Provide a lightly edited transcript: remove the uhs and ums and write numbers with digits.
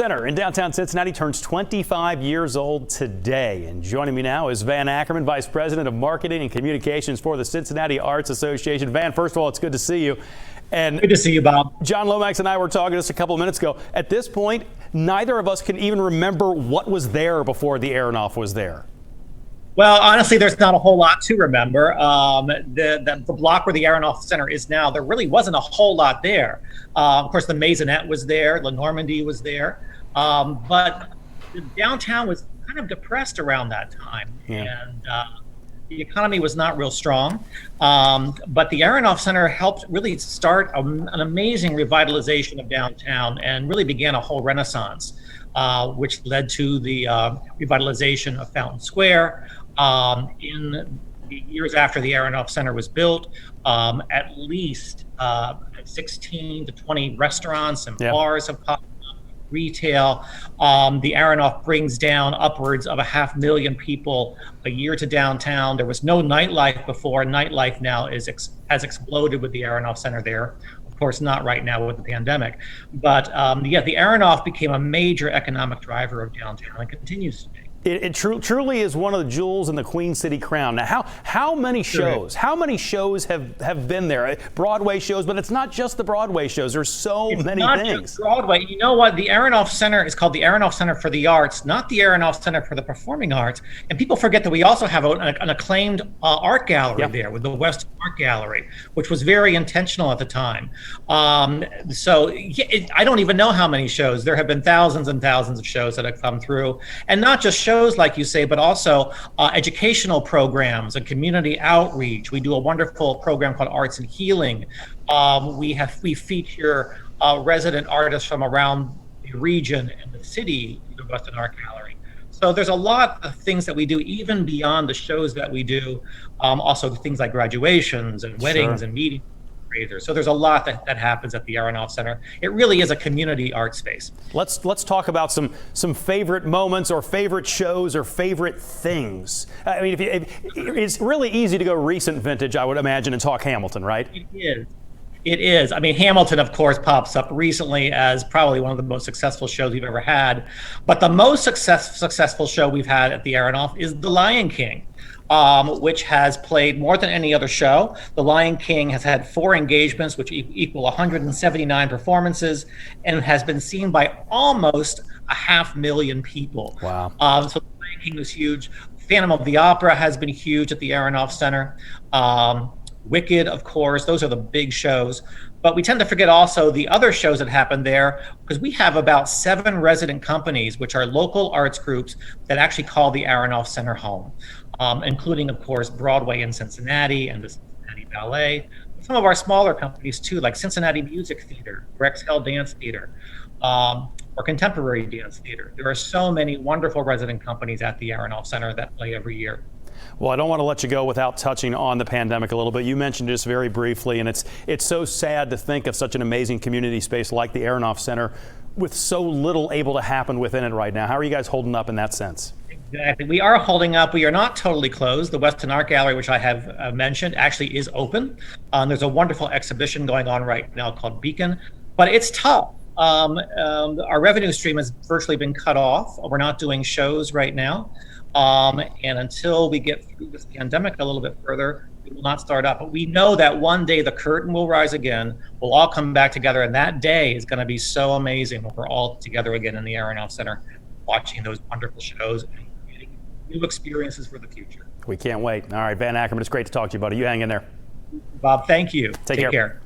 Center in downtown Cincinnati turns 25 years old today. And joining me now is Van Ackerman, Vice President of Marketing and Communications for the Cincinnati Arts Association. Van, first of all, it's good to see you. And good to see you, Bob. John Lomax and I were talking just a couple of minutes ago. At this point, neither of us can even remember what was there before the Aronoff was there. Well, honestly, there's not a whole lot to remember. The block where the Aronoff Center is now, there really wasn't a whole lot there. Of course, the Maisonette was there, La Normandie was there, but the downtown was kind of depressed around that time, and the economy was not real strong. But the Aronoff Center helped really start an amazing revitalization of downtown and really began a whole renaissance, which led to the revitalization of Fountain Square. In the years after the Aronoff Center was built, at least 16 to 20 restaurants and bars have popped up, retail. The Aronoff brings down upwards of 500,000 people a year to downtown. There was no nightlife before. Nightlife now has exploded with the Aronoff Center there. Of course, not right now with the pandemic. But the Aronoff became a major economic driver of downtown and continues to be. It truly is one of the jewels in the Queen City crown. Now, how many shows? How many shows have been there? Broadway shows, but it's not just the Broadway shows. There's so many things. It's not just Broadway. You know what? The Aronoff Center is called the Aronoff Center for the Arts, not the Aronoff Center for the Performing Arts. And people forget that we also have an acclaimed art gallery there with the West Art Gallery, which was very intentional at the time. I don't even know how many shows. There have been thousands and thousands of shows that have come through, and not just shows like you say, but also educational programs and community outreach. We do a wonderful program called Arts and Healing. We feature resident artists from around the region and the city in the Western Art Gallery. So there's a lot of things that we do even beyond the shows that we do. Also things like graduations and weddings and meetings. So there's a lot that happens at the Aronoff Center. It really is a community art space. Let's talk about some favorite moments or favorite shows or favorite things. I mean, it's really easy to go recent vintage, I would imagine, and talk Hamilton, right? It is. It is. I mean, Hamilton, of course, pops up recently as probably one of the most successful shows we've ever had. But the most successful show we've had at the Aronoff is The Lion King, which has played more than any other show. The Lion King has had 4 engagements, which equal 179 performances, and has been seen by almost 500,000 people. Wow. So The Lion King was huge. Phantom of the Opera has been huge at the Aronoff Center. Wicked, of course, those are the big shows. But we tend to forget also the other shows that happen there, because we have about 7 resident companies, which are local arts groups that actually call the Aronoff Center home, including, of course, Broadway in Cincinnati and the Cincinnati Ballet. Some of our smaller companies, too, like Cincinnati Music Theater, Rexhell Dance Theater, or Contemporary Dance Theater. There are so many wonderful resident companies at the Aronoff Center that play every year. Well, I don't want to let you go without touching on the pandemic a little bit. You mentioned just very briefly, and it's so sad to think of such an amazing community space like the Aronoff Center with so little able to happen within it right now. How are you guys holding up in that sense? Exactly. We are holding up. We are not totally closed. The Western Art Gallery, which I have mentioned, actually is open. There's a wonderful exhibition going on right now called Beacon, but it's tough. Our revenue stream has virtually been cut off. We're not doing shows right now. And until we get through this pandemic a little bit further, we will not start up. But we know that one day the curtain will rise again. We'll all come back together, and that day is going to be so amazing when we're all together again in the Aronoff Center, watching those wonderful shows and creating new experiences for the future. We can't wait. All right, Van Ackerman, it's great to talk to you, buddy. You hang in there. Bob, thank you. Take care.